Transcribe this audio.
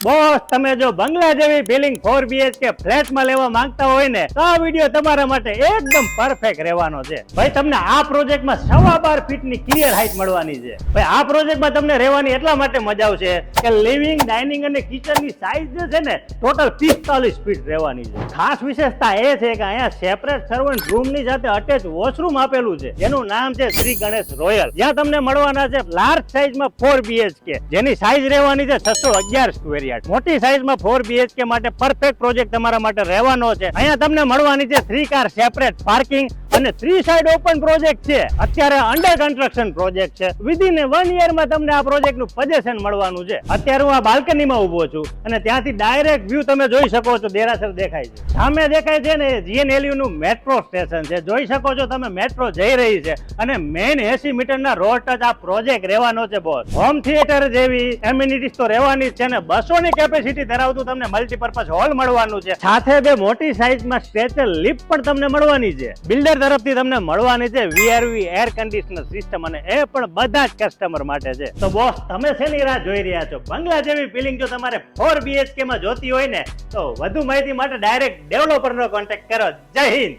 Boss, તમે જો બંગલા જેવી ફિલિંગ 4 BHK ફ્લેટમાં લેવા માંગતા હોય ને તો આ વિડીયો તમારા માટે એકદમ પરફેક્ટ રહેવાનો છે. ભાઈ, તમને આ પ્રોજેક્ટમાં 12.5 ફીટની ક્લિયર હાઈટ મળવાની છે. ભાઈ, આ પ્રોજેક્ટમાં તમને રહેવાની એટલા માટે મજા આવશે કે લિવિંગ, ડાઇનિંગ અને કિચનની સાઈઝ જે છે ને ટોટલ 45 ફીટ રહેવાની છે. ખાસ વિશેષતા એ છે કે અહીંયા સેપરેટ સર્વન્ટ રૂમની સાથે અટેચ વોશરૂમ આપેલું છે, જેનું નામ છે શ્રી ગણેશ રોયલ. જ્યાં તમને મળવાના છે લાર્જ સાઈઝમાં 4 BHK, જેની સાઈઝ રહેવાની છે 611 સ્ક્વેર. મોટી સાઈઝમાં 4 BHK માટે પરફેક્ટ પ્રોજેક્ટ તમારા માટે રહેવાનો છે. અહીંયા તમને મળવાની છે 3 કાર સેપરેટ પાર્કિંગ અને 3 સાઈડ ઓપન પ્રોજેક્ટ છે. અત્યારે અંડર કન્સ્ટ્રક્શન પ્રોજેક્ટ છે. વિધિન 1 યરમાં તમને આ પ્રોજેક્ટ નું પોઝેશન મળવાનું છે. અત્યારે હું આ બાલ્કનીમાં ઉભો છું અને ત્યાંથી ડાયરેક્ટ વ્યૂ તમે જોઈ શકો છો. દેરાસર દેખાય છે, સામે દેખાય છે ને GNLU નું મેટ્રો સ્ટેશન છે. જોઈ શકો છો તમે, મેટ્રો જઈ રહી છે અને મેઇન 80 મીટરના રોડ ટચ આ પ્રોજેક્ટ રહેવાનો છે. બોસ, હોમ થિયેટર જેવી એમ્યુનિટીઝ તો રહેવાની જ છે ને 200 ની કેપેસિટી ધરાવતું તમને મલ્ટીપર્પઝ હોલ મળવાનું છે. સાથે બે મોટી સાઈઝમાં સ્ટ્રેચર લિફ્ટ પણ તમને મળવાની છે. બિલ્ડર તરફથી તમને મળવાની છે VRV એર કન્ડિશનર સિસ્ટમ, અને એ પણ બધા જ કસ્ટમર માટે છે. તો બોસ, તમે શેની રાહ જોઈ રહ્યા છો? બંગલા જેવી ફિલિંગ જો તમારે 4 BHK માં જોતી હોય ને તો વધુ માહિતી માટે ડાયરેક્ટ ડેવલપરનો કોન્ટેક્ટ કરો. જય હિન્દ.